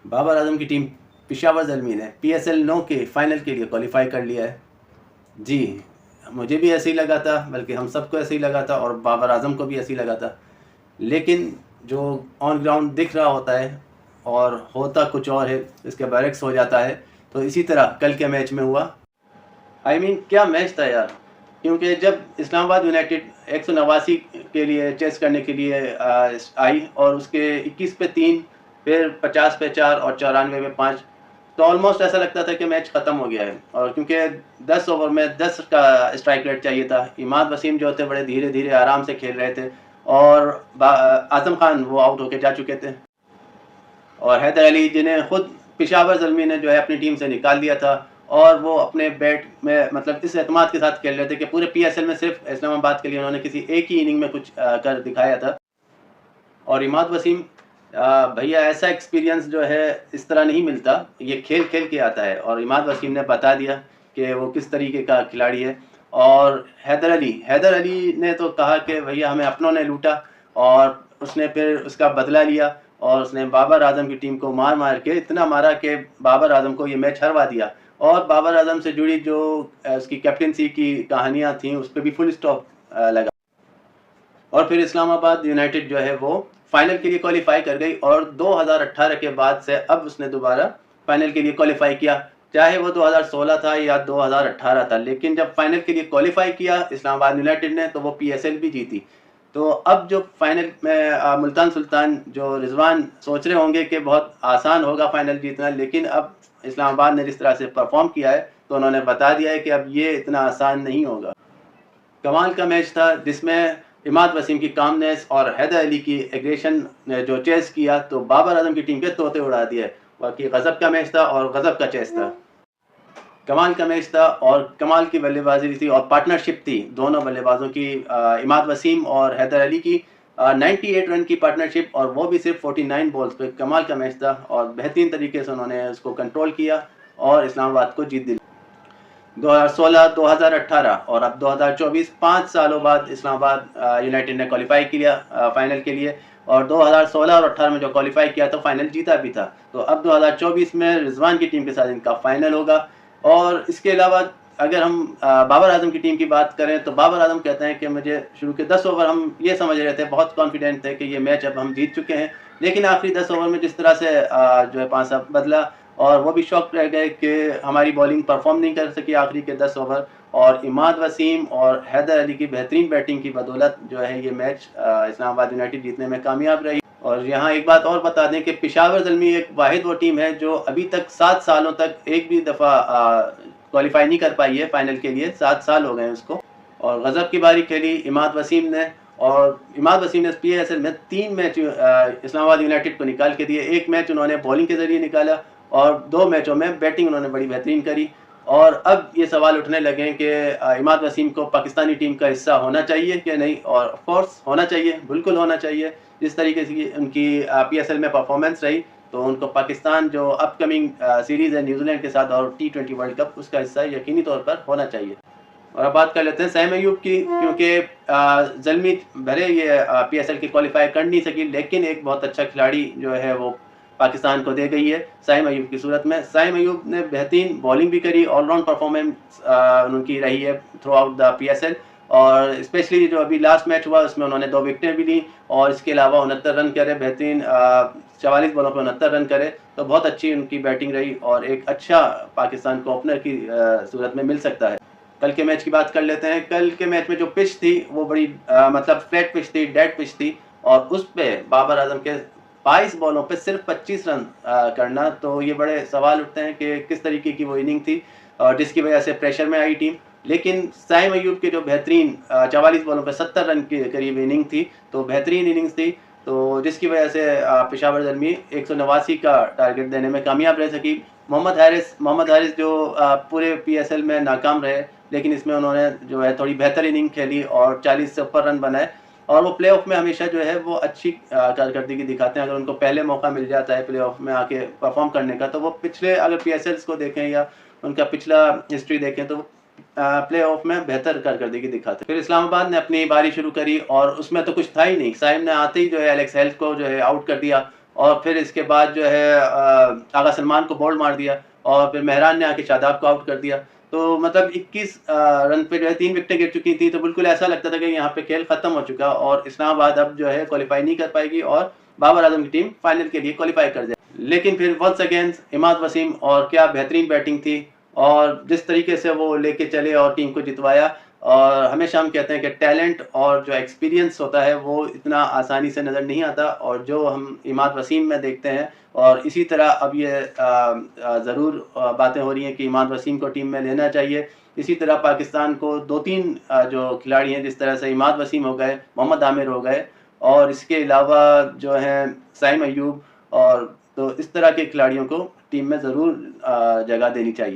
बाबर आजम की टीम पेशावर ज़ल्मी ने PSL 9 के फाइनल के लिए क्वालिफाई कर लिया है। जी, मुझे भी ऐसे ही लगा था, बल्कि हम सबको ऐसे ही लगा था और बाबर आजम को भी ऐसे ही लगा था। लेकिन जो ऑन ग्राउंड दिख रहा होता है और होता कुछ और है, इसके बरक्स हो जाता है। तो इसी तरह कल के मैच में हुआ। क्या मैच था यार। क्योंकि जब इस्लामाबाद यूनाइटेड 189 के लिए चेस करने के लिए आई और उसके 21 पे 3, फिर 50 पे 4 और 94 पे 5, तो ऑलमोस्ट ऐसा लगता था कि मैच ख़त्म हो गया है। और क्योंकि 10 ओवर में 10 का स्ट्राइक रेट चाहिए था, इमाद वसीम जो थे बड़े धीरे धीरे आराम से खेल रहे थे और आजम खान वो आउट होके जा चुके थे। और हैदर अली, जिन्हें खुद पेशावर ज़ल्मी ने जो है अपनी टीम से निकाल दिया था, और वो अपने बैट में मतलब इस एतमाद के साथ खेल रहे थे कि पूरे PSL में सिर्फ इस्लामाबाद के लिए उन्होंने किसी एक ही इनिंग में कुछ कर दिखाया था। और इमाद वसीम भैया, ऐसा एक्सपीरियंस जो है इस तरह नहीं मिलता, ये खेल खेल के आता है और इमाद वसीम ने बता दिया कि वो किस तरीके का खिलाड़ी है। और हैदर अली ने तो कहा कि भैया हमें अपनों ने लूटा, और उसने फिर उसका बदला लिया और उसने बाबर आजम की टीम को मार मार के इतना मारा कि बाबर आजम को ये मैच हरवा दिया। और बाबर आजम से जुड़ी जो उसकी कैप्टनसी की कहानियां थी उस पर भी फुल स्टॉप लगा। और फिर इस्लामाबाद यूनाइटेड जो है वो फाइनल के लिए क्वालिफाई कर गई, और 2018 के बाद से अब उसने दोबारा फाइनल के लिए क्वालिफाई किया। चाहे वो 2016 था या 2018 था, लेकिन जब फाइनल के लिए क्वालिफाई किया इस्लामाबाद यूनाइटेड ने, तो वो PSL भी जीती। तो अब जो फाइनल में मुल्तान सुल्तान, जो रिजवान सोच रहे होंगे कि बहुत आसान होगा फाइनल जीतना, लेकिन अब इस्लामाबाद ने जिस तरह से परफॉर्म किया है तो उन्होंने बता दिया है कि अब ये इतना आसान नहीं होगा। कमाल का मैच था, जिसमें इमाद वसीम की कामनेस और हैदर अली की एग्रेशन ने जो चेस किया, तो बाबर आजम की टीम के तोते उड़ा दिए। बाकी गजब का मैच था और गजब का चेस था। कमाल का मैच था और कमाल की बल्लेबाजी थी और पार्टनरशिप थी दोनों बल्लेबाजों की, इमाद वसीम और हैदर अली की। 98 रन की पार्टनरशिप, और वो भी सिर्फ 49 बॉल्स पे। कमाल का मैच था और बेहतरीन तरीके से उन्होंने उसको कंट्रोल किया और इस्लामाबाद को जीत दिलाई। 2016, 2018 और अब 2024, 5 सालों बाद इस्लामाबाद यूनाइटेड ने क्वालिफाई किया फाइनल के लिए। और 2016 और 18 में जो क्वालिफाई किया तो फाइनल जीता भी था। तो अब 2024 में रिजवान की टीम के साथ इनका फाइनल होगा। और इसके अलावा अगर हम बाबर आजम की टीम की बात करें, तो बाबर आजम कहते हैं कि मुझे शुरू के 10 ओवर हम ये समझ रहे थे, बहुत कॉन्फिडेंट थे कि ये मैच अब हम जीत चुके हैं। लेकिन आखिरी 10 ओवर में जिस तरह से जो है पांच बदला, और वो भी शॉक रह गए कि हमारी बॉलिंग परफॉर्म नहीं कर सकी आखिरी के 10 ओवर। और इमाद वसीम और हैदर अली की बेहतरीन बैटिंग की बदौलत जो है ये मैच इस्लामाबाद यूनाइटेड जीतने में कामयाब रही। और यहाँ एक बात और बता दें कि पेशावर ज़ल्मी एक वाहिद वो टीम है जो अभी तक 7 सालों तक एक भी दफ़ा क्वालिफाई नहीं कर पाई है फाइनल के लिए। 7 साल हो गए उसको। और गजब की बारी खेली इमाद वसीम ने। और इमाद वसीम ने PSL में 3 मैच इस्लामाबाद यूनाइटेड को निकाल के दिए। एक मैच उन्होंने बॉलिंग के जरिए निकाला और 2 मैचों में बैटिंग उन्होंने बड़ी बेहतरीन करी। और अब ये सवाल उठने लगे कि इमाद वसीम को पाकिस्तानी टीम का हिस्सा होना चाहिए कि नहीं। और ऑफ कोर्स होना चाहिए, बिल्कुल होना चाहिए। जिस तरीके से उनकी PSL में परफॉर्मेंस रही, तो उनको पाकिस्तान जो अपकमिंग सीरीज़ है न्यूजीलैंड के साथ और T20 वर्ल्ड कप, उसका हिस्सा यकीनी तौर पर होना चाहिए। और अब बात कर लेते हैं साइम अयूब की, क्योंकि ज़ल्मी भले ये PSL की क्वालिफाई कर नहीं सकी, लेकिन एक बहुत अच्छा खिलाड़ी जो है वो पाकिस्तान को दे गई है साइम अयूब की सूरत में। साइम अयूब ने बेहतरीन बॉलिंग भी करी, ऑलराउंड परफॉर्मेंस उनकी रही है थ्रू आउट द PSL। और स्पेशली जो अभी लास्ट मैच हुआ उसमें उन्होंने 2 विकेटें भी ली, और इसके अलावा 69 रन करे, बेहतरीन 44 बॉलों पर 69 रन करे। तो बहुत अच्छी उनकी बैटिंग रही और एक अच्छा पाकिस्तान को ओपनर की सूरत में मिल सकता है। कल के मैच की बात कर लेते हैं। कल के मैच में जो पिच थी वो बड़ी मतलब फ्लैट पिच थी, डेड पिच थी, और उस पे बाबर आजम के 22 बॉलों पे सिर्फ 25 रन करना, तो ये बड़े सवाल उठते हैं कि किस तरीके की वो इनिंग थी, जिसकी वजह से प्रेशर में आई टीम। लेकिन साइम अयूब के जो बेहतरीन 44 बॉलों पे 70 रन के करीब इनिंग थी, तो बेहतरीन इनिंग्स थी, तो जिसकी वजह से पेशावर ज़ल्मी 189 का टारगेट देने में कामयाब रह सकी। मोहम्मद हारिस जो पूरे PSL में नाकाम रहे, लेकिन इसमें उन्होंने जो है थोड़ी बेहतर इनिंग खेली और 40 से ऊपर रन बनाए। और वो प्लेऑफ में हमेशा जो है वो अच्छी कारकर्दगी दिखाते हैं। अगर उनको पहले मौका मिल जाता है प्लेऑफ में आके परफॉर्म करने का, तो वो पिछले अगर PSLs को देखें या उनका पिछला हिस्ट्री देखें, तो प्ले ऑफ में बेहतर कारकर्दगी दिखाते। फिर इस्लामाबाद ने अपनी बारी शुरू करी और उसमें तो कुछ था ही नहीं। साइम ने आते ही जो है एलेक्स हेल्थ को जो है आउट कर दिया, और फिर इसके बाद जो है आगा सलमान को बोल्ड मार दिया और फिर मेहरान ने आके शादाब को आउट कर दिया। तो मतलब 21 रन पे जो है 3 विकेटें गिर चुकी थी, तो बिल्कुल ऐसा लगता था कि यहाँ पे खेल खत्म हो चुका और इस्लामाबाद अब जो है क्वालिफाई नहीं कर पाएगी और बाबर आजम की टीम फाइनल के लिए क्वालिफाई कर जाए। लेकिन फिर वंस अगेन इमाद वसीम, और क्या बेहतरीन बैटिंग थी और जिस तरीके से वो लेके चले और टीम को जितवाया। और हमेशा हम कहते हैं कि टैलेंट और जो एक्सपीरियंस होता है वो इतना आसानी से नज़र नहीं आता, और जो हम इमाद वसीम में देखते हैं, और इसी तरह अब ये ज़रूर बातें हो रही हैं कि इमाद वसीम को टीम में लेना चाहिए। इसी तरह पाकिस्तान को 2-3 जो खिलाड़ी हैं, जिस तरह से इमाद वसीम हो गए, मोहम्मद आमिर हो गए, और इसके अलावा जो हैं साइम अयूब, और तो इस तरह के खिलाड़ियों को टीम में ज़रूर जगह देनी चाहिए।